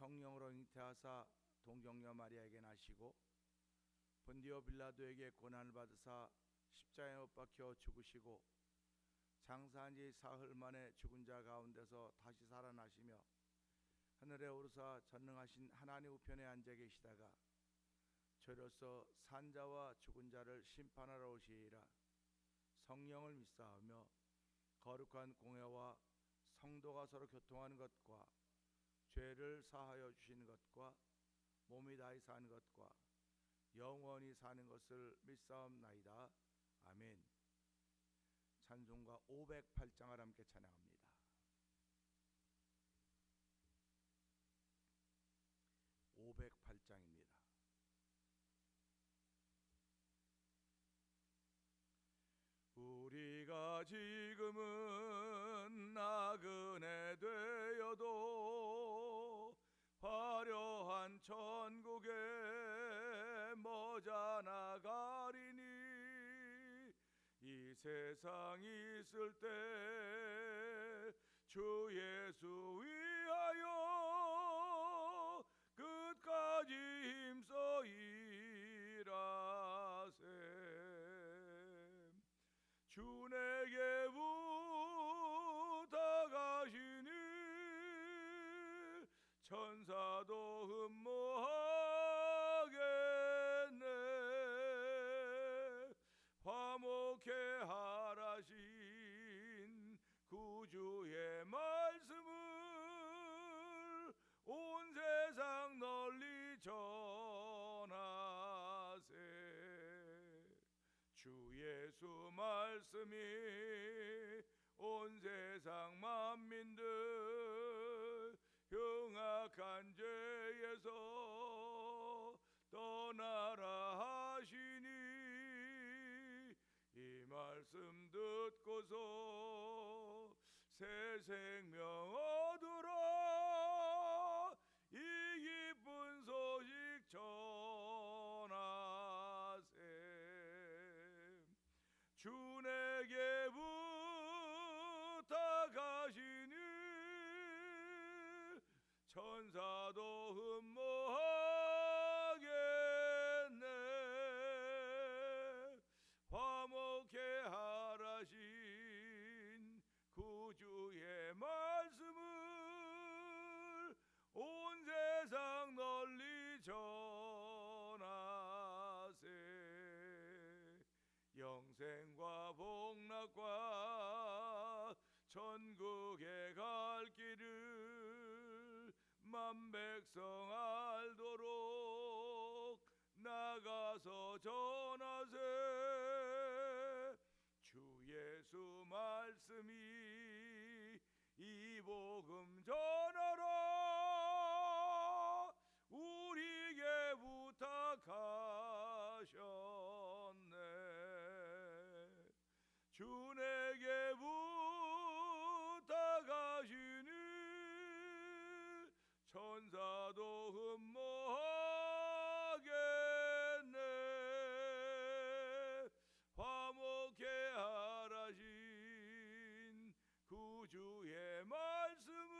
성령으로 잉태하사 동정녀 마리아에게 나시고 본디오 빌라도에게 고난을 받으사 십자가에 못 박혀 죽으시고 장사한 지 사흘 만에 죽은 자 가운데서 다시 살아나시며 하늘에 오르사 전능하신 하나님 우편에 앉아 계시다가 저로서 산자와 죽은 자를 심판하러 오시리라. 성령을 믿사오며 거룩한 공회와 성도가 서로 교통하는 것과 죄를 사하여 주시는 것과 몸이 다히 사는 것과 영원히 사는 것을 믿사옵나이다. 아멘. 찬송가 508장을 함께 찬양합니다. (508장입니다) 우리가 지금은 나그네 되어도 화려한 천국에 머자 나가리니 이 세상 있을 때 주 예수 위하여 끝까지 힘써 일하세. 주 내게 부탁하시니 천사도 흠모하겠네. 화목해 하라신 구주의 말씀을 온 세상 널리 전하세. 주 예수 말씀이 온 세상 만민들 흉악한 죄에서 떠나라 하시니 이 말씀 듣고서 새 생명 얻으라. 이 기쁜 소식 전하세. 주 내게 부탁하시니 천사도 흠모하겠네. 화목해 하라신 구주의 말씀을 온 세상 널리 전하세. 영생과 복락과 천국에 갈 길을 만백성 알도록 나가서 전하세. 주 예수 말씀이 이 복음 전하라. 우리에게 부탁하셨네. 주 내게 부탁하시니 천사도 흠모하겠네. 화목해 하라신 구주의 말씀을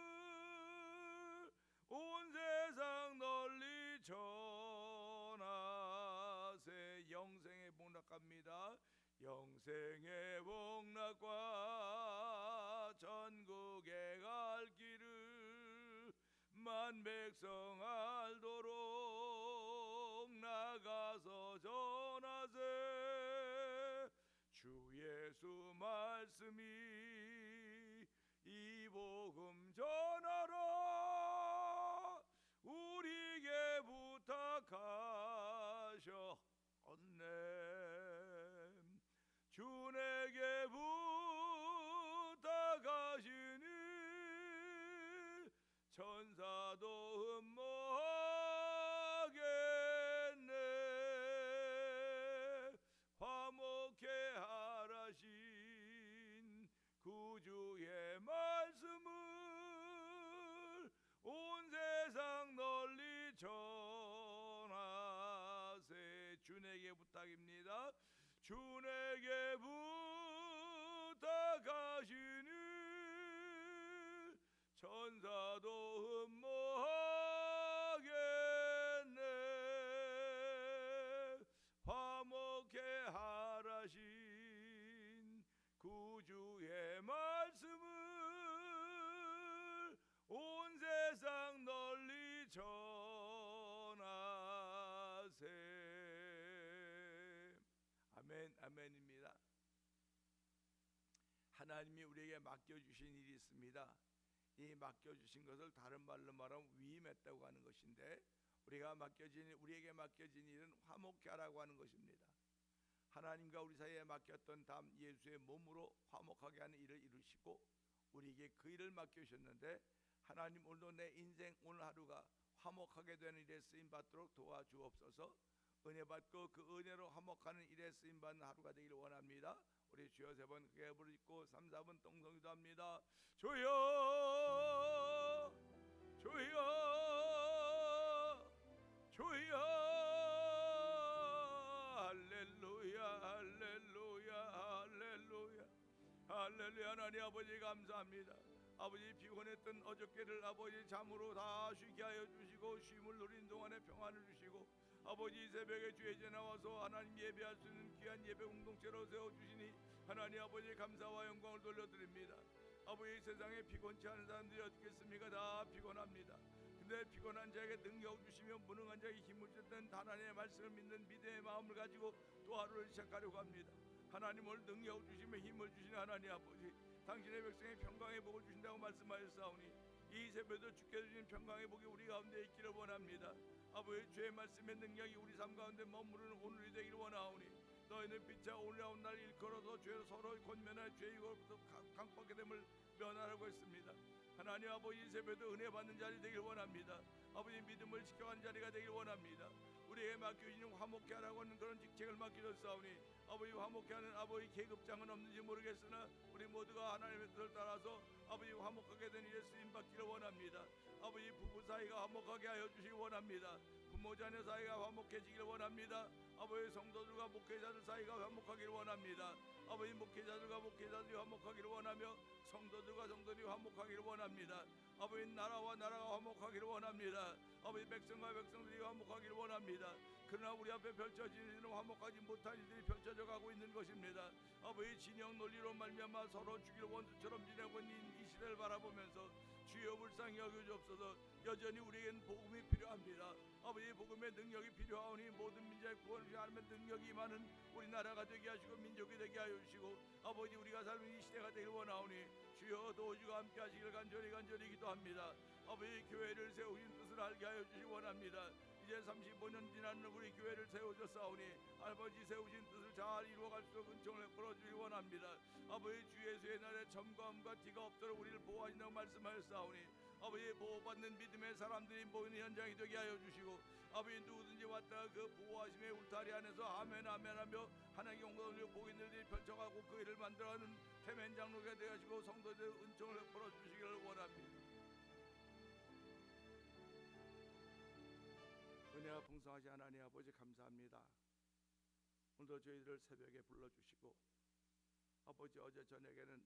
온 세상 널리 전하세. 영생의 복락합니다. 영생의 복락과 천국에 갈 길을 만백성 알도록 나가서 전하세. 주 예수 말씀이 이 복음 전하라. 우리에게 부탁하셨네. 주 내게 부탁하시니 천사도 흠모하겠네. 화목해 하라신 구주의 말씀을 온 세상 널리 전하세. 주 내게 부탁입니다. 주 내게 부탁하시니 천사도 흠모하겠네. 아멘, 아멘입니다. 하나님이 우리에게 맡겨주신 일이 있습니다. 이 맡겨주신 것을 다른 말로 말하면 위임했다고 하는 것인데, 우리에게 맡겨진 일은 화목케 하라고 하는 것입니다. 하나님과 우리 사이에 맡겼던 담 예수의 몸으로 화목하게 하는 일을 이루시고 우리에게 그 일을 맡겨주셨는데, 하나님 오늘도 내 인생 오늘 하루가 화목하게 되는 일에 쓰임받도록 도와주옵소서. 은혜 받고 그 은혜로 화목하는 일에 쓰임받는 하루가 되기를 원합니다. 우리 주여 세 번 크게 부르짖고 3, 4분 동성기도 합니다. 주여 주여 주여 할렐루야 할렐루야 할렐루야 할렐루야. 하나님 아버지 감사합니다. 아버지 피곤했던 어저께를 아버지 잠으로 다 쉬게 하여 주시고 쉼을 누린 동안에 평안을 주시고 아버지 새벽에 주의 제 나와서 하나님 예배할 수 있는 귀한 예배 공동체로 세워주시니 하나님 아버지 감사와 영광을 돌려드립니다. 아버지 세상에 피곤치 않은 사람들이 어떻겠습니까? 다 피곤합니다. 근데 피곤한 자에게 능력 주시며 무능한 자에게 힘을 주는 하나님의 말씀을 믿는 믿음의 마음을 가지고 또 하루를 시작하려고 합니다. 하나님 오늘 능력 주시며 힘을 주시는 하나님 아버지, 당신의 백성의 평강의 복을 주신다고 말씀하셨사오니 이 새벽에도 주께서 주신 평강의 복이 우리 가운데 있기를 원합니다. 아버지 주의 말씀의 능력이 우리 삶 가운데 머무르는 오늘이 되기를 원하오니 너희는 빛과 올라온 날 일컬어서 죄로 서로 권면하여 죄의 유혹으로부터 강박하게 됨을 면하라고 했습니다. 하나님 아버지 이 새벽에도 은혜 받는 자리 되길 원합니다. 아버지 믿음을 지켜가는 자리가 되길 원합니다. 우리에게 맡겨주신 화목케 하라고 하는 그런 직책을 맡겨줬사오니 아버지 화목케 하는 아버지 계급장은 없는지 모르겠으나 우리 모두가 하나님의 뜻을 따라서 아버지 화목하게 된 일에 쓰임받기를 원합니다. 아버지 부부 사이가 화목하게 하여 주시기 원합니다. 부모 자녀 사이가 화목해지기를 원합니다. 아버지 성도들과 목회자들 사이가 화목하기를 원합니다. 아버지 목회자들과 목회자들이 화목하기를 원하며 성도들과 성도들이 화목하기를 원합니다. 아버지 나라와 나라가 화목하기를 원합니다. 아버지 백성과 백성들이 화목하기를 원합니다. 그러나 우리 앞에 펼쳐지는 일은 화목하지 못한 일들이 펼쳐져 가고 있는 것입니다. 아버지 진영 논리로 말미암아 서로 죽일 원수처럼 지내고 있는 이 시대를 바라보면서 주여 불쌍히 여겨주옵소서. 여전히 우리에겐 복음이 필요합니다. 아버지 복음의 능력이 필요하오니 모든 민족의 구원을 위하는 능력이 임하는 우리나라가 되게 하시고 민족이 되게 하여 주시고 아버지 우리가 살는 이 시대가 되길 원하오니 주여 도우주가 함께 하시기를 간절히 기도합니다. 아버지 교회를 세우신 뜻을 알게 하여 주시기 원합니다. 이제 35년 지난 우리 교회를 세워줬사오니 아버지 세우신 뜻을 잘 이루어갈 수 있도록 은총을 베풀어 주시기 원합니다. 아버지 주 예수의 날에 점검과 티가 없도록 우리를 보호하신다고 말씀하셨사오니 아버지 보호받는 믿음의 사람들이 모이는 현장이 되게 하여 주시고 아버지 누구든지 왔다가 그 보호하심의 울타리 안에서 아멘 아멘 하며 하나님의 영광을 복인들이 펼쳐가고 그 일을 만들어가는 태멘 장로가 되게 하시고 성도들 은총을 베풀어 주시기를 원합니다. 은혜가 풍성하신 하나님 아버지 감사합니다. 오늘도 저희들을 새벽에 불러주시고 아버지 어제 저녁에는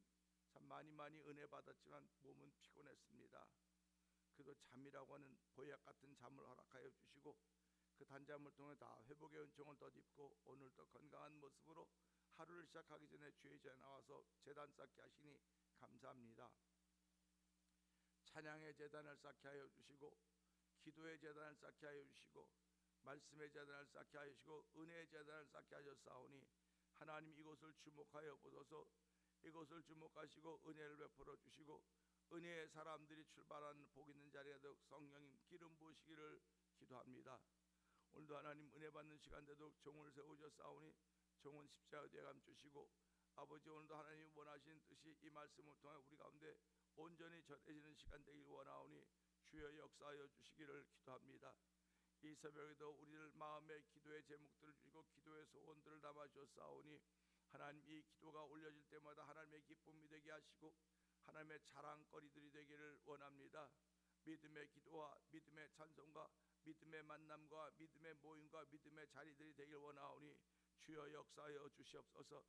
참 많이 은혜 받았지만 몸은 피곤했습니다. 그래도 잠이라고 하는 보약 같은 잠을 허락하여 주시고 그 단잠을 통해 다 회복의 은총을 덧입고 오늘도 건강한 모습으로 하루를 시작하기 전에 주의 전에 나와서 제단 쌓게 하시니 감사합니다. 찬양의 제단을 쌓게 하여 주시고 기도의 제단을 쌓게 하여 주시고 말씀의 제단을 쌓게 하여 주시고 은혜의 제단을 쌓게 하셨사오니 하나님 이곳을 주목하여 보소서. 이곳을 주목하시고 은혜를 베풀어 주시고 은혜의 사람들이 출발하는 복 있는 자리가 되도록 성령님 기름 부으시기를 기도합니다. 오늘도 하나님 은혜 받는 시간 되도록 종을 세우셨사오니 종은 십자가 뒤에 감추시고 아버지 오늘도 하나님 원하시는 뜻이 이 말씀을 통해 우리 가운데 온전히 전해지는 시간 되길 원하오니 주여 역사하여 주시기를 기도합니다. 이 새벽에도 우리를 마음의 기도의 제목들을 주시고 기도의 소원들을 담아 주셨사오니 하나님 이 기도가 올려질 때마다 하나님의 기쁨이 되게 하시고 하나님의 자랑거리들이 되기를 원합니다. 믿음의 기도와 믿음의 찬송과 믿음의 만남과 믿음의 모임과 믿음의 자리들이 되길 원하오니 주여 역사하여 주시옵소서.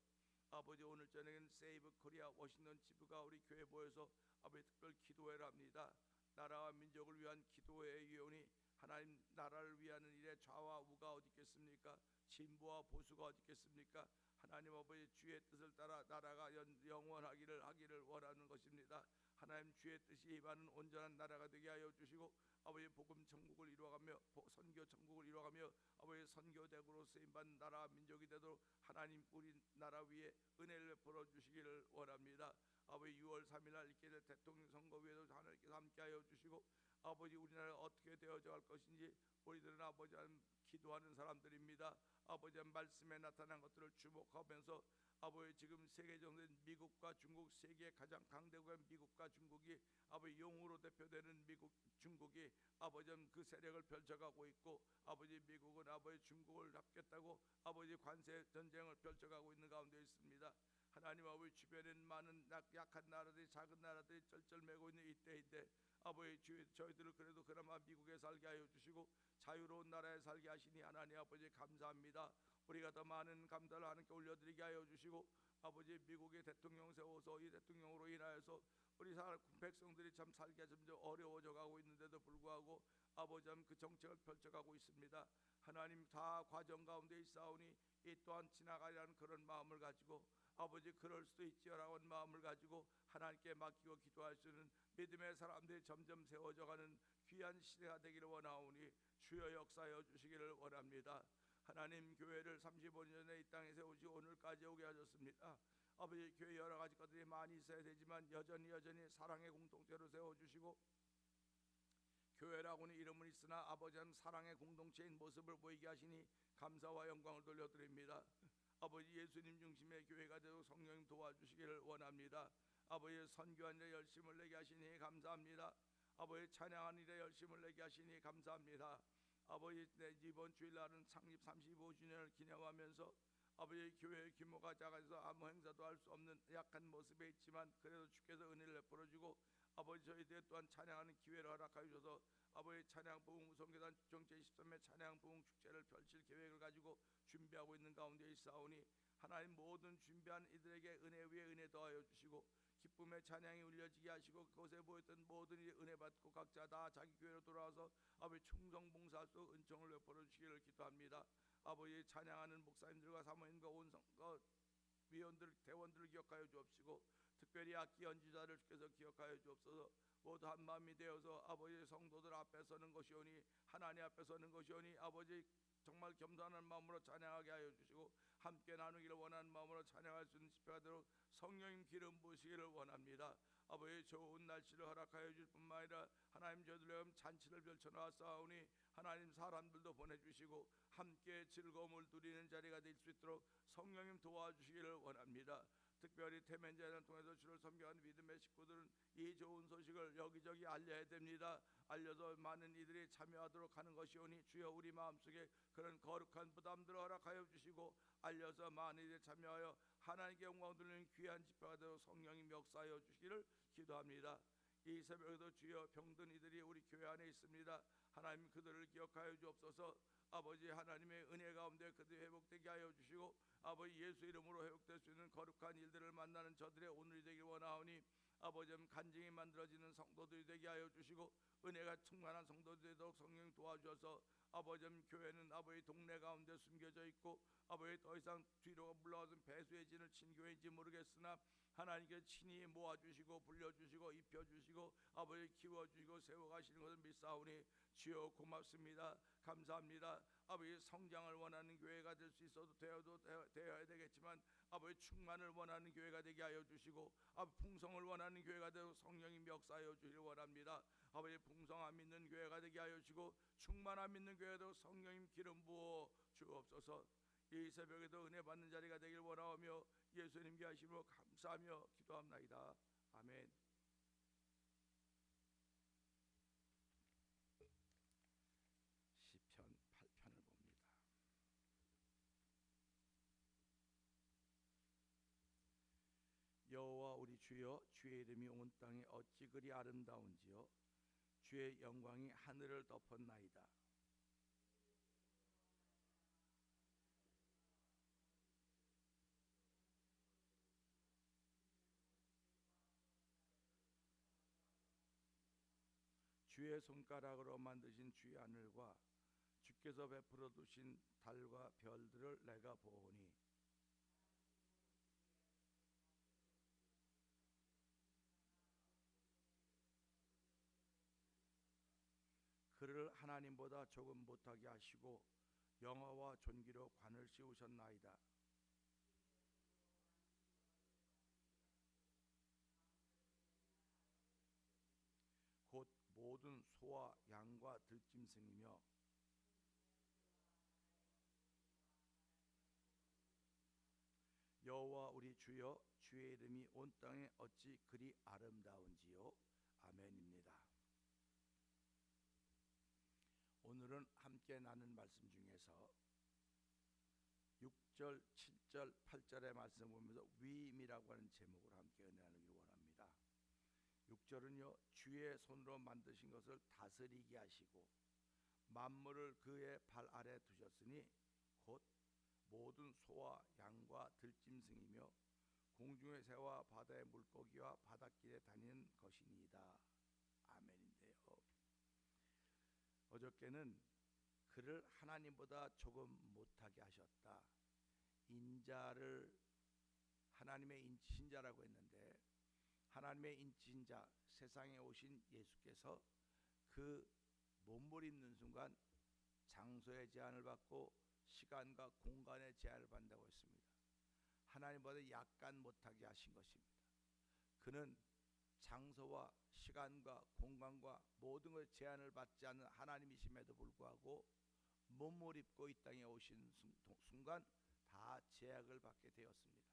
아버지 오늘 저녁에는 세이브 코리아 워싱턴 지부가 우리 교회 모여서 아버지 특별 기도회를 합니다. 나라와 민족을 위한 기도회의 위원이 하나님 나라를 위하는 일에 좌와 우가 어디 있겠습니까? 진보와 보수가 어디 있겠습니까? 하나님 아버지 주의 뜻을 따라 나라가 영원하기를 원하는 것입니다. 하나님 주의 뜻이 임하는 온전한 나라가 되게 하여 주시고 아버지 복음 천국을 이루어가며 선교 천국을 이루어가며 아버지 선교대국으로 쓰임받는 나라 민족이 되도록 하나님 우리 나라 위에 은혜를 베풀어 주시기를 원합니다. 아버지 6월 3일 날 있게 될 대통령 선거위에도 하나님께서 함께하여 주시고 아버지 우리나라 어떻게 되어져 갈 것인지 우리들은 아버지 기도하는 사람들입니다. 아버지 말씀에 나타난 것들을 주목하면서 아버지 지금 세계적인 미국과 중국 세계 가장 강대국인 미국과 중국이 아버지 용으로 대표되는 미국 중국이 아버지 그 세력을 펼쳐가고 있고 아버지 미국은 아버지 중국을 잡겠다고 아버지 관세 전쟁을 펼쳐가고 있는 가운데 있습니다. 하나님 아버지 주변에는 많은 약한 나라들이 작은 나라들이 쩔쩔매고 있는 이때인데 아버지 저희들을 그래도 그나마 미국에 살게 하여 주시고 자유로운 나라에 살게 하시니 하나님 아버지 감사합니다. 우리가 더 많은 감사를 하나님께 올려드리게 하여 주시고 아버지 미국의 대통령 세워서 이 대통령으로 인하여서 우리 백성들이 참 살기가 점점 어려워져 가고 있는데도 불구하고 아버지 그 정책을 펼쳐가고 있습니다. 하나님 다 과정 가운데 있사오니 이 또한 지나가리라는 그런 마음을 가지고 아버지 그럴 수도 있지요라고 하는 마음을 가지고 하나님께 맡기고 기도할 수 있는 믿음의 사람들이 점점 세워져가는 귀한 시대가 되기를 원하오니 주여 역사하여 주시기를 원합니다. 하나님 교회를 35년 전에 이 땅에 세우시고 오늘까지 오게 하셨습니다. 아버지 교회 여러 가지 것들이 많이 있어야 되지만 여전히 사랑의 공동체로 세워주시고 교회라고는 이름은 있으나 아버지는 사랑의 공동체인 모습을 보이게 하시니 감사와 영광을 돌려드립니다. 아버지 예수님 중심의 교회가 되도록 성령님 도와주시기를 원합니다. 아버지 선교한 일에 열심을 내게 하시니 감사합니다. 아버지 찬양하는 일에 열심을 내게 하시니 감사합니다. 아버지 이번 주일날은 창립 35주년을 기념하면서 아버지 교회의 규모가 작아서 아무 행사도 할 수 없는 약한 모습에 있지만 그래도 주께서 은혜를 베풀어주고 아버지 저희들 또한 찬양하는 기회를 허락하여 주셔서 아버지 찬양 부흥 우성계단 정체 13회 찬양 부흥 축제를 펼칠 계획을 가지고 준비하고 있는 가운데 있사오니 하나님 모든 준비한 이들에게 은혜 위에 은혜 더하여 주시고 기쁨의 찬양이 울려지게 하시고 그곳에 모였던 모든 이 은혜 받고 각자 다 자기 교회로 돌아와서 아버지 충성 봉사할 수 있는 은총을 베풀어 주시기를 기도합니다. 아버지 찬양하는 목사님들과 사모님과 온 위원들 대원들을 기억하여 주옵시고 특별히 악기 연주자를 주께서 기억하여 주옵소서. 모두 한 마음이 되어서 아버지 성도들 앞에 서는 것이오니 하나님 앞에 서는 것이오니 아버지 정말 겸손한 마음으로 찬양하게 하여 주시고 함께 나누기를 원하는 마음으로 찬양할 수 있는 집회가 되도록 성령님 기름 부으시기를 원합니다. 아버지 좋은 날씨를 허락하여 줄 뿐만 아니라 하나님 저희들의 잔치를 펼쳐놓았사오니 하나님 사람들도 보내주시고 함께 즐거움을 누리는 자리가 될 수 있도록 성령님 도와주시기를 원합니다. 특별히 태면제를 통해서 주를 섬겨하는 믿음의 식구들은 이 좋은 소식을 여기저기 알려야 됩니다. 알려서 많은 이들이 참여하도록 하는 것이오니 주여 우리 마음속에 그런 거룩한 부담들을 허락하여 주시고 알려서 많은 이들이 참여하여 하나님께 영광 돌리는 귀한 집회가 되어 성령님 역사하여 주시기를 기도합니다. 이 새벽에도 주여 병든 이들이 우리 교회 안에 있습니다. 하나님 그들을 기억하여 주옵소서. 아버지 하나님의 은혜 가운데 그들이 회복되게 하여 주시고 아버지 예수 이름으로 회복될 수 있는 거룩한 일들을 만나는 저들의 오늘이 되길 원하오니 아버지 간증이 만들어지는 성도들이 되게 하여 주시고 은혜가 충만한 성도들이 되도록 성령 도와주셔서 아버지 교회는 아버지 동네 가운데 숨겨져 있고 아버지 더 이상 뒤로 물러가서 배수의 진을 친 교회인지 모르겠으나 하나님께 친히 모아주시고 불려주시고 입혀주시고 아버지 키워주시고 세워가시는 것을 믿사오니 주여 고맙습니다. 감사합니다. 아버지 성장을 원하는 교회가 될 수 있어도 되어야 되겠지만 아버지 충만을 원하는 교회가 되게 하여 주시고 아버지 풍성을 원하는 교회가 되어 성령님 역사하여 주시길 원합니다. 아버지 풍성함 믿는 교회가 되게 하여 주시고 충만함 믿는 교회가 되어 성령님 기름 부어 주옵소서. 이 새벽에도 은혜 받는 자리가 되길 원하오며 예수님께 하심으로 감사하며 기도합나이다. 아멘. 시편 8편을 봅니다. 여호와 우리 주여 주의 이름이 온 땅에 어찌 그리 아름다운지요 주의 영광이 하늘을 덮었나이다. 주의 손가락으로 만드신 주의 하늘과 주께서 베풀어 두신 달과 별들을 내가 보오니 그를 하나님보다 조금 못하게 하시고 영화와 존귀로 관을 씌우셨나이다. 곧 모든 소와 양과 들짐승이며 여호와 우리 주여, 주의 이름이 온 땅에 어찌 그리 아름다운지요. 아멘입니다. 오늘은 함께 나눈 말씀 중에서 6절, 7절, 8절의 말씀 보면서 위임이라고 하는 제목으로 함께 은혜 나누기를 원합니다. 6절은요, 주의 손으로 만드신 것을 다스리게 하시고 만물을 그의 발 아래 두셨으니 곧 모든 소와 양과 들짐승이며 공중의 새와 바다의 물고기와 바닷길에 다니는 것이니이다. 아멘인데요, 어저께는 그를 하나님보다 조금 못하게 하셨다, 인자를 하나님의 인치신자라고 했는데, 하나님의 인치신자 세상에 오신 예수께서 그 몸을 입는 순간 장소의 제한을 받고 시간과 공간의 제한을 받는다고 했습니다. 하나님보다 약간 못하게 하신 것입니다. 그는 장소와 시간과 공간과 모든 것의 제한을 받지 않는 하나님이심에도 불구하고 몸을 입고 이 땅에 오신 순간 다 제약을 받게 되었습니다.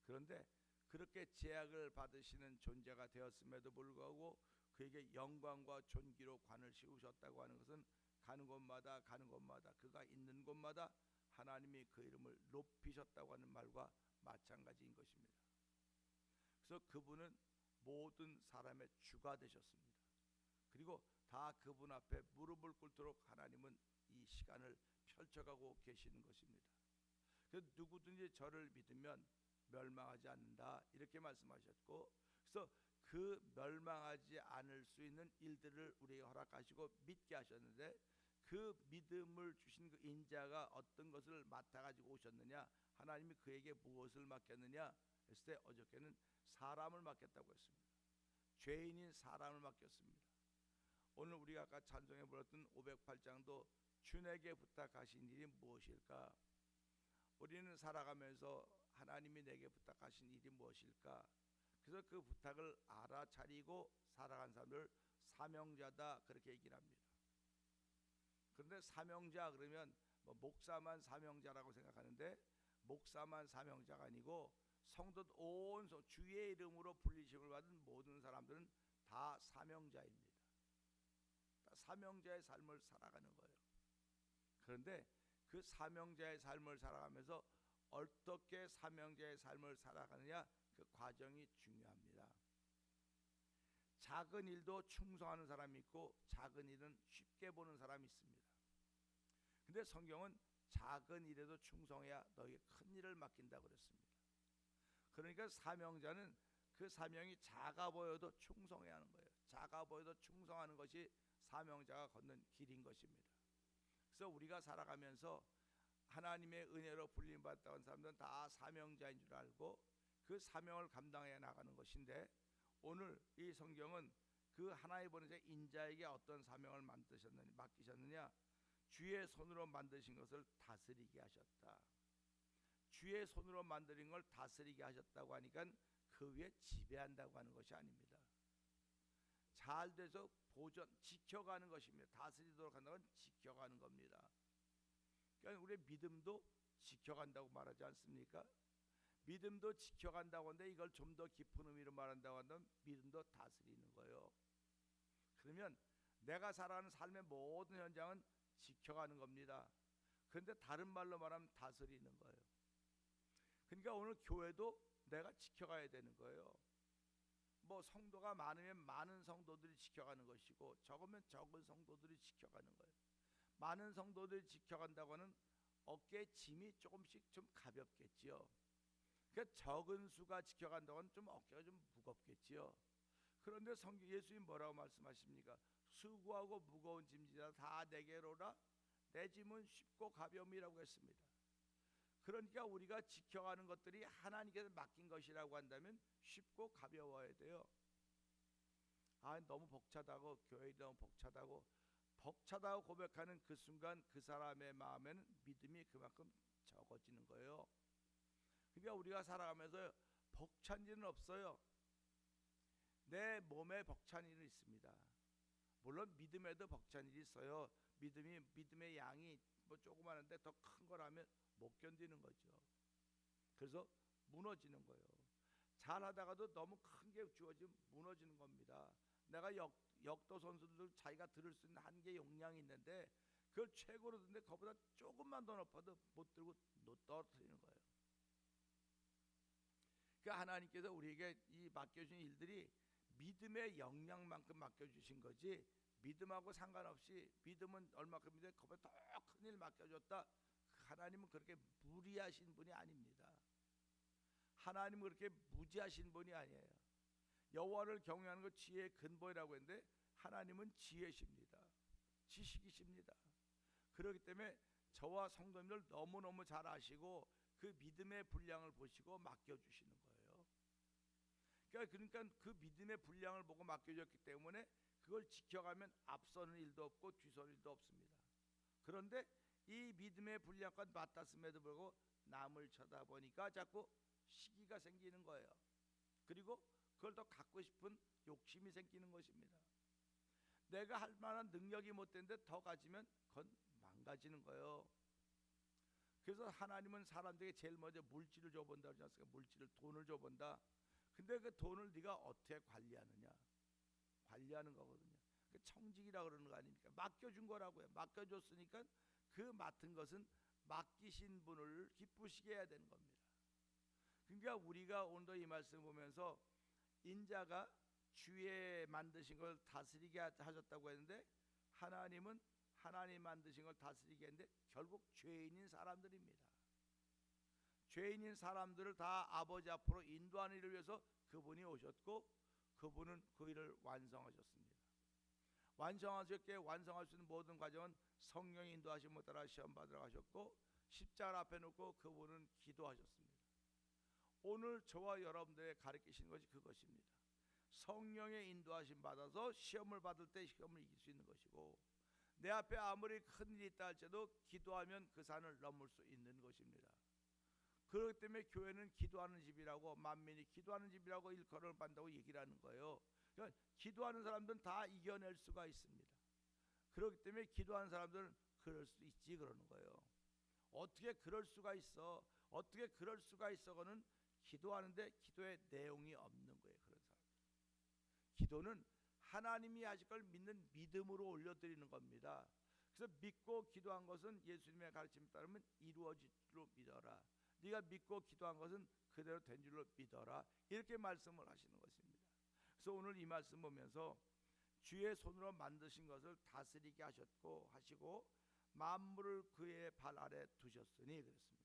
그런데 그렇게 제약을 받으시는 존재가 되었음에도 불구하고 그에게 영광과 존귀로 관을 씌우셨다고 하는 것은 가는 곳마다 그가 있는 곳마다 하나님이 그 이름을 높이셨다고 하는 말과 마찬가지인 것입니다. 그래서 그분은 모든 사람의 주가 되셨습니다. 그리고 다 그분 앞에 무릎을 꿇도록 하나님은 이 시간을 펼쳐가고 계시는 것입니다. 그래서 누구든지 저를 믿으면 멸망하지 않는다, 이렇게 말씀하셨고, 그래서 그 멸망하지 않을 수 있는 일들을 우리에게 허락하시고 믿게 하셨는데, 그 믿음을 주신 그 인자가 어떤 것을 맡아가지고 오셨느냐, 하나님이 그에게 무엇을 맡겼느냐 했을 때 어저께는 사람을 맡겼다고 했습니다. 죄인인 사람을 맡겼습니다. 오늘 우리가 아까 찬송에 불렀던 508장도 주에게 부탁하신 일이 무엇일까? 우리는 살아가면서 하나님이 내게 부탁하신 일이 무엇일까? 그래서 그 부탁을 알아차리고 살아간 사람들 사명자다, 그렇게 얘기를 합니다. 그런데 사명자 그러면 뭐 목사만 사명자라고 생각하는데, 목사만 사명자가 아니고 성도 온 주의 이름으로 불리심을 받은 모든 사람들은 다 사명자입니다. 다 사명자의 삶을 살아가는 거예요. 그런데 그 사명자의 삶을 살아가면서 어떻게 사명자의 삶을 살아가느냐, 그 과정이 중요합니다. 작은 일도 충성하는 사람이 있고 작은 일은 쉽게 보는 사람이 있습니다. 근데 성경은 작은 일에도 충성해야 너에게 큰 일을 맡긴다고 그랬습니다. 그러니까 사명자는 그 사명이 작아 보여도 충성해야 하는 거예요. 작아 보여도 충성하는 것이 사명자가 걷는 길인 것입니다. 그래서 우리가 살아가면서 하나님의 은혜로 불림받았다는 사람들은 다 사명자인 줄 알고 그 사명을 감당해 나가는 것인데, 오늘 이 성경은 그 하나님 보내자 인자에게 어떤 사명을 맡기셨느냐, 주의 손으로 만드신 것을 다스리게 하셨다. 주의 손으로 만드는 걸 다스리게 하셨다고 하니까 그 위에 지배한다고 하는 것이 아닙니다. 잘 돼서 지켜가는 것입니다. 다스리도록 한다는 건 지켜가는 겁니다. 그러니까 우리의 믿음도 지켜간다고 말하지 않습니까? 믿음도 지켜간다고 하는데 이걸 좀 더 깊은 의미로 말한다고 한다면 믿음도 다스리는 거예요. 그러면 내가 살아가는 삶의 모든 현장은 지켜가는 겁니다. 그런데 다른 말로 말하면 다스리는 거예요. 그러니까 오늘 교회도 내가 지켜가야 되는 거예요. 뭐 성도가 많으면 많은 성도들이 지켜가는 것이고 적으면 적은 성도들이 지켜가는 거예요. 많은 성도들이 지켜간다고 하는 어깨에 짐이 조금씩 좀 가볍겠지요. 그러니까 적은 수가 지켜간다고 하면 좀 어깨가 좀 무겁겠지요. 그런데 성경 예수님 뭐라고 말씀하십니까? 수고하고 무거운 짐지라 다 내게로 오라, 내 짐은 쉽고 가벼움이라고 했습니다. 그러니까 우리가 지켜가는 것들이 하나님께서 맡긴 것이라고 한다면 쉽고 가벼워야 돼요. 너무 벅차다고, 교회에 너무 벅차다고 고백하는 그 순간 그 사람의 마음에는 믿음이 그만큼 적어지는 거예요. 그러니까 우리가 살아가면서 벅찬 일은 없어요. 내 몸에 벅찬 일은 있습니다. 물론 믿음에도 벅찬 일이 있어요. 믿음의 양이 뭐 조그마한데 더 큰 거라면 못 견디는 거죠. 그래서 무너지는 거예요. 잘하다가도 너무 큰 게 주어지면 무너지는 겁니다. 내가 역도 선수들 자기가 들을 수 있는 한계 용량이 있는데 그걸 최고로 듣는데 그보다 조금만 더 높아도 못 들고 떨어뜨리는 거예요. 그러니까 하나님께서 우리에게 이 맡겨주신 일들이 믿음의 역량만큼 맡겨주신 거지, 믿음하고 상관없이 믿음은 얼마큼인데 그보다 더 큰 일 맡겨줬다, 하나님은 그렇게 무리하신 분이 아닙니다. 하나님은 그렇게 무지하신 분이 아니에요. 여호와를 경외하는 것 지혜의 근본이라고 했는데 하나님은 지혜십니다. 지식이십니다. 그렇기 때문에 저와 성도님들 너무너무 잘 아시고 그 믿음의 분량을 보시고 맡겨주시는 거예요. 그러니까 그 믿음의 분량을 보고 맡겨줬기 때문에 그걸 지켜가면 앞서는 일도 없고 뒤서는 일도 없습니다. 그런데 이 믿음의 분량과 맞닿음에도 불구하고 남을 쳐다보니까 자꾸 시기가 생기는 거예요. 그리고 그걸 더 갖고 싶은 욕심이 생기는 것입니다. 내가 할 만한 능력이 못 되는데 더 가지면 그건 망가지는 거예요. 그래서 하나님은 사람들에게 제일 먼저 물질을 줘본다 그러지 않습니까? 물질을, 돈을 줘본다. 근데 그 돈을 네가 어떻게 관리하느냐, 관리하는 거거든요. 그 청직이라 그러는 거 아닙니까? 맡겨준 거라고요. 맡겨줬으니까 그 맡은 것은 맡기신 분을 기쁘시게 해야 되는 겁니다. 그러니까 우리가 오늘도 이 말씀 보면서 인자가 주의 만드신 걸 다스리게 하셨다고 했는데 하나님은 하나님 만드신 걸 다스리게 했는데 결국 죄인인 사람들입니다. 죄인인 사람들을 다 아버지 앞으로 인도하는 일을 위해서 그분이 오셨고 그분은 그 일을 완성하셨습니다. 완성하셨기에 완성할 수 있는 모든 과정은 성령의 인도하심에 따라 시험 받으러 가셨고 십자가 앞에 놓고 그분은 기도하셨습니다. 오늘 저와 여러분들에게 가르치신 것이 그것입니다. 성령의 인도하심 받아서 시험을 받을 때 시험을 이길 수 있는 것이고, 내 앞에 아무리 큰 일이 있다 할지라도 기도하면 그 산을 넘을 수 있는 것입니다. 그렇기 때문에 교회는 기도하는 집이라고, 만민이 기도하는 집이라고 일컬음을 받는다고 얘기를 하는 거예요. 그러니까 기도하는 사람들은 다 이겨낼 수가 있습니다. 그렇기 때문에 기도하는 사람들은 그럴 수 있지 그러는 거예요. 어떻게 그럴 수가 있어? 어떻게 그럴 수가 있어가는 기도하는데 기도의 내용이 없는 거예요. 그런 사람들. 기도는 하나님이 하실 걸 믿는 믿음으로 올려드리는 겁니다. 그래서 믿고 기도한 것은 예수님의 가르침에 따르면 이루어질 줄로 믿어라. 네가 믿고 기도한 것은 그대로 된 줄로 믿어라. 이렇게 말씀을 하시는 것입니다. 그래서 오늘 이 말씀 보면서 주의 손으로 만드신 것을 다스리게 하시고 만물을 그의 발 아래 두셨으니 그랬습니다.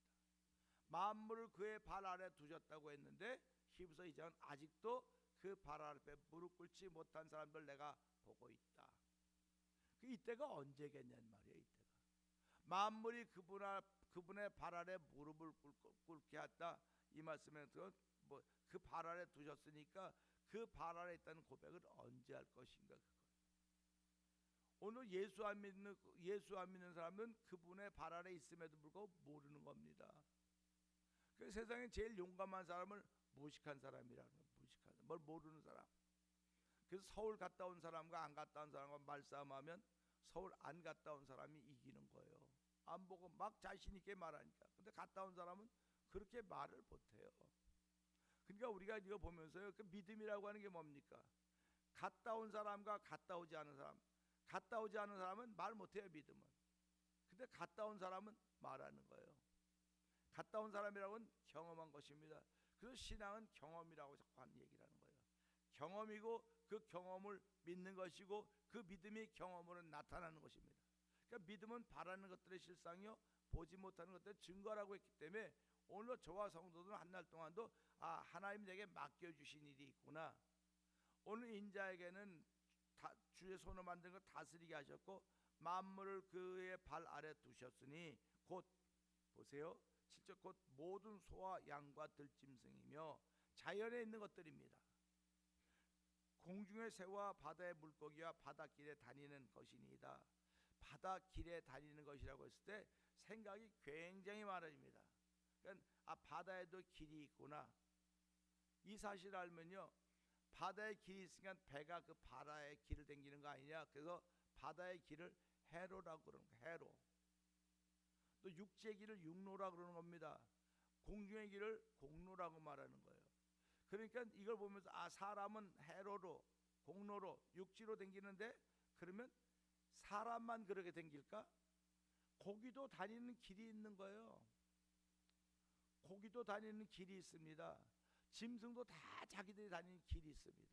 만물을 그의 발 아래 두셨다고 했는데 히브리서 2장은 아직도 그 발 앞에 무릎 꿇지 못한 사람들 내가 보고 있다. 이때가 언제겠냐는 말이에요. 이때가 만물이 그분의 발 아래 무릎을 꿇게 했다. 이 말씀에서 그 발 아래 두셨으니까 그 발 아래 있다는 고백을 언제 할 것인가 그거예요. 오늘 예수 안 믿는 사람은 그분의 발 아래 있음에도 불구하고 모르는 겁니다. 그 세상에 제일 용감한 사람을 무식한 사람이라는 거예요. 무식한 사람, 뭘 모르는 사람. 그래서 서울 갔다 온 사람과 안 갔다 온 사람과 말싸움하면 서울 안 갔다 온 사람이 이기는 거예요. 안 보고 막 자신 있게 말하니까. 근데 갔다 온 사람은 그렇게 말을 못해요. 그러니까 우리가 이거 보면서요, 그 믿음이라고 하는 게 뭡니까? 갔다 온 사람과 갔다 오지 않은 사람. 갔다 오지 않은 사람은 말 못해요, 믿음은. 근데 갔다 온 사람은 말하는 거예요. 갔다 온 사람이라고는 경험한 것입니다. 그래서 신앙은 경험이라고 자꾸 하는 얘기를 하는 거예요. 경험이고 그 경험을 믿는 것이고 그 믿음이 경험으로 나타나는 것입니다. 그러니까 믿음은 바라는 것들의 실상이요 보지 못하는 것들의 증거라고 했기 때문에 오늘 저와 성도들은 한날 동안도 하나님 내게 맡겨주신 일이 있구나. 오늘 인자에게는 주의 손으로 만든 것 다스리게 하셨고 만물을 그의 발 아래 두셨으니 곧 보세요. 실제 곧 모든 소와 양과 들짐승이며 자연에 있는 것들입니다. 공중의 새와 바다의 물고기와 바닷길에 다니는 것이니이다. 바닷길에 다니는 것이라고 했을 때 생각이 굉장히 많아집니다. 그러니까 바다에도 길이 있구나. 이 사실을 알면요, 바다에 길이 있으니까 배가 그 바다의 길을 댕기는 거 아니냐. 그래서 바다의 길을 해로라고 그러는 거예요. 해로. 또 육지의 길을 육로라고 그러는 겁니다. 공중의 길을 공로라고 말하는 거예요. 그러니까 이걸 보면서 사람은 해로로, 공로로, 육지로 댕기는데 그러면 사람만 그렇게 댕길까? 고기도 다니는 길이 있는 거예요. 고기도 다니는 길이 있습니다. 짐승도 다 자기들이 다니는 길이 있습니다.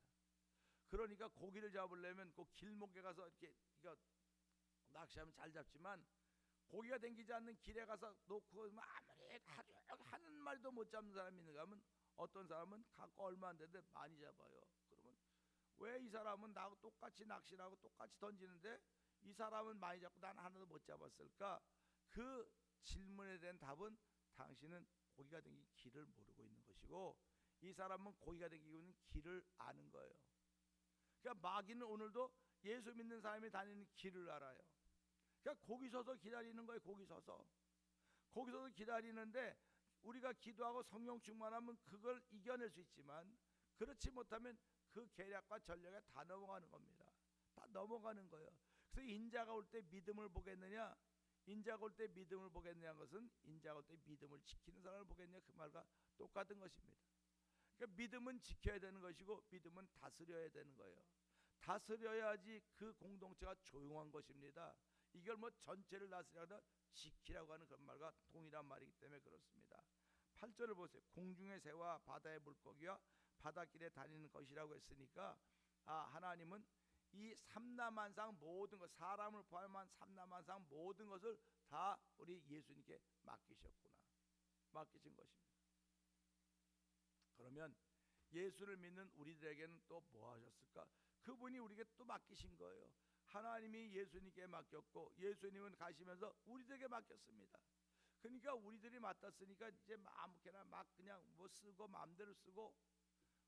그러니까 고기를 잡으려면 그 길목에 가서 이렇게 이거 낚시하면 잘 잡지만 고기가 댕기지 않는 길에 가서 놓고 아무리 하는 말도 못 잡는 사람이 있는가 하면 어떤 사람은 갖고 얼마 안 되는데 많이 잡아요. 그러면 왜 이 사람은 나하고 똑같이 낚시를 하고 똑같이 던지는데 이 사람은 많이 잡고 난 하나도 못 잡았을까? 그 질문에 대한 답은 당신은 고기가 댕긴 길을 모르고 있는 것이고 이 사람은 고기가 댕기고 있는 길을 아는 거예요. 그러니까 마귀는 오늘도 예수 믿는 사람이 다니는 길을 알아요. 그러니까 거기 서서 기다리는 거예요. 거기 서서 기다리는데 우리가 기도하고 성령 충만하면 그걸 이겨낼 수 있지만 그렇지 못하면 그 계략과 전략에 다 넘어가는 겁니다. 다 넘어가는 거예요. 그래서 인자가 올 때 믿음을 보겠느냐, 인자가 올 때 믿음을 보겠느냐는 것은 인자가 올 때 믿음을 지키는 사람을 보겠느냐 그 말과 똑같은 것입니다. 그러니까 믿음은 지켜야 되는 것이고 믿음은 다스려야 되는 거예요. 다스려야지 그 공동체가 조용한 것입니다. 이걸 뭐 전체를 다스리다 지키라고 하는 그런 말과 동일한 말이기 때문에 그렇습니다. 8절을 보세요. 공중의 새와 바다의 물고기와 바닷길에 다니는 것이라고 했으니까 하나님은 이 삼라만상 모든 것, 사람을 포함한 삼라만상 모든 것을 다 우리 예수님께 맡기셨구나. 맡기신 것입니다. 그러면 예수를 믿는 우리들에게는 또 뭐 하셨을까? 그분이 우리에게 또 맡기신 거예요. 하나님이 예수님께 맡겼고 예수님은 가시면서 우리들에게 맡겼습니다. 그러니까 우리들이 맡았으니까 이제 아무렇게나 막 그냥 뭐 쓰고 마음대로 쓰고,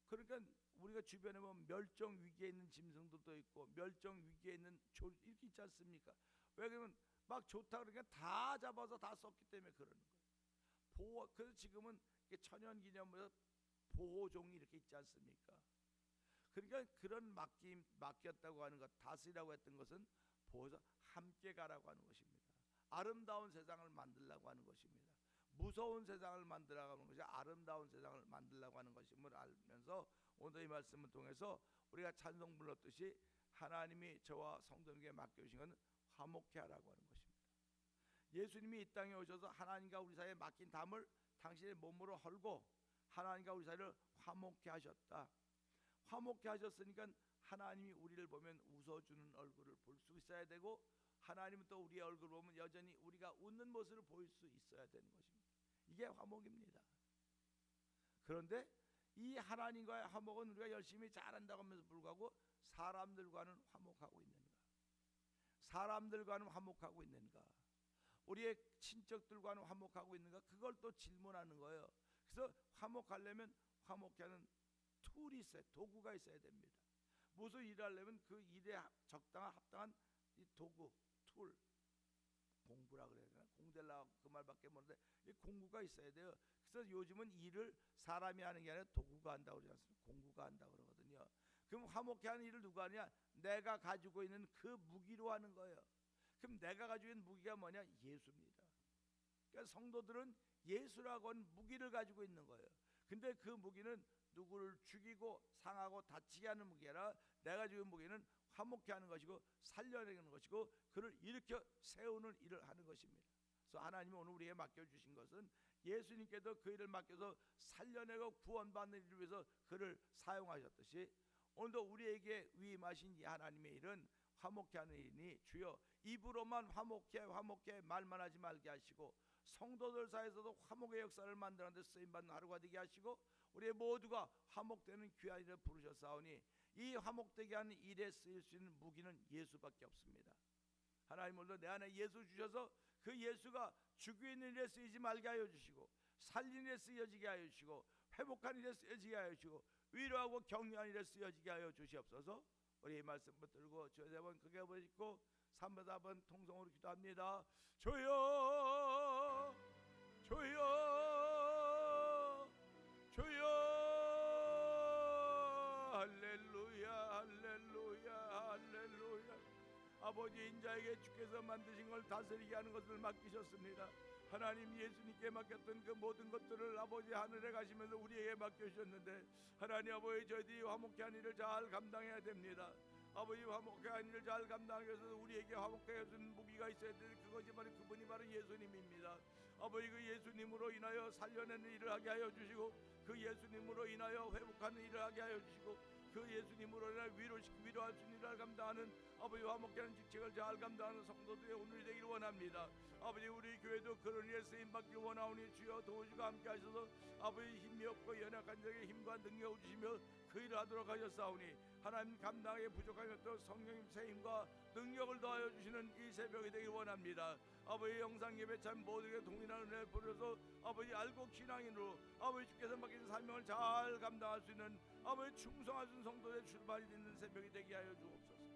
그러니까 우리가 주변에 보면 멸종 위기에 있는 짐승들도 있고 멸종 위기에 있는 조류 이렇게 있지 않습니까? 왜 그러면 막 좋다 그러니까 다 잡아서 다 썼기 때문에 그러는 거예요. 보호, 그래서 지금은 천연기념물에서 보호종이 이렇게 있지 않습니까? 그러니까 그런 맡겼다고 하는 것, 다스리라고 했던 것은 보호자 함께 가라고 하는 것입니다. 아름다운 세상을 만들라고 하는 것입니다. 무서운 세상을 만들라고 하는 것이 아름다운 세상을 만들라고 하는 것임을 알면서 오늘 이 말씀을 통해서 우리가 찬송 불렀듯이 하나님이 저와 성도님께 맡겨주신 것은 화목케 하라고 하는 것입니다. 예수님이 이 땅에 오셔서 하나님과 우리 사이에 맡긴 담을 당신의 몸으로 헐고 하나님과 우리 사이를 화목케 하셨다. 화목케 하셨으니까 하나님이 우리를 보면 웃어주는 얼굴을 볼 수 있어야 되고 하나님은 또 우리의 얼굴을 보면 여전히 우리가 웃는 모습을 보일 수 있어야 되는 것입니다. 이게 화목입니다. 그런데 이 하나님과의 화목은 우리가 열심히 잘한다고 하면서 불구하고 사람들과는 화목하고 있는가? 사람들과는 화목하고 있는가? 우리의 친척들과는 화목하고 있는가? 그걸 또 질문하는 거예요. 그래서 화목하려면 화목케 하는 툴이 있어요. 도구가 있어야 됩니다. 무슨 일을 하려면 그 일에 적당한 합당한 이 도구, 툴, 공부라 그래야 되나? 공대라 그 말밖에 모르는데 이 공구가 있어야 돼요. 그래서 요즘은 일을 사람이 하는 게 아니라 도구가 한다고 그러지 않습니까? 공구가 한다고 그러거든요. 그럼 화목케 하는 일을 누가 하냐? 내가 가지고 있는 그 무기로 하는 거예요. 그럼 내가 가지고 있는 무기가 뭐냐? 예수입니다. 그러니까 성도들은 예수라고 하는 무기를 가지고 있는 거예요. 근데 그 무기는 누구를 죽이고 상하고 다치게 하는 무기가 아니라 내가 가지고 있는 무기는 화목케 하는 것이고 살려내는 것이고 그를 일으켜 세우는 일을 하는 것입니다. 그래서 하나님이 오늘 우리에게 맡겨주신 것은 예수님께도 그 일을 맡겨서 살려내고 구원받는 일을 위해서 그를 사용하셨듯이 오늘도 우리에게 위임하신 이 하나님의 일은 화목케 하는 일이니 주여 입으로만 화목케 말만 하지 말게 하시고 성도들 사이에서도 화목의 역사를 만드는 데 쓰임받는 하루가 되게 하시고 우리 모두가 화목되는 귀한 일을 부르셨사오니 이 화목되게 하는 일에 쓰일 수 있는 무기는 예수밖에 없습니다. 하나님 오늘도 내 안에 예수 주셔서 그 예수가 죽이는 일에 쓰이지 말게 하여 주시고 살리는 일에 쓰여지게 하여 주시고 회복하는 일에 쓰여지게 하여 주시고 위로하고 격려하는 일에 쓰여지게 하여 주시옵소서. 우리 이 말씀 붙들고 주여 세 번 크게 부르시고 3번 4번 통성으로 기도합니다. 주여 주여 주여 할렐루야 할렐루야 할렐루야. 아버지 인자에게 주께서 만드신 걸 다스리게 하는 것을 맡기셨습니다. 하나님 예수님께 맡겼던 그 모든 것들을 아버지 하늘에 가시면서 우리에게 맡겨주셨는데 하나님 아버지 저희들이 화목케 한 일을 잘 감당해야 됩니다. 아버지 화목케 한 일을 잘 감당하기 위해서 우리에게 화목케 해준 무기가 있어야 되는데 그것이 바로 그분이 바로 예수님입니다. 아버지 그 예수님으로 인하여 살려내는 일을 하게 하여 주시고 그 예수님으로 인하여 회복하는 일을 하게 하여 주시고 그 예수님으로 인하여 위로할 수 있는 일을 감당하는 아버지 화목케 하는 직책을 잘 감당하는 성도들의 오늘이 되기를 원합니다. 아버지 우리 교회도 그런 일에 쓰임받기 원하오니 주여 도우시고 함께 하셔서 아버지 힘이 없고 연약한 자에게 힘과 능력을 주시며 그 일을 하도록 하셨사오니 하나님 감당하기 부족한 것도 성령님 새 힘과 능력을 더하여 주시는 이 새벽이 되기 원합니다. 아버지 영상 예배 참 모두에게 동일한 은혜를 부려서 아버지 알곡 신앙인으로 아버지 주께서 맡긴 사명을 잘 감당할 수 있는 아버지 충성하신 성도의 출발이 되는 새벽이 되게 하여 주옵소서.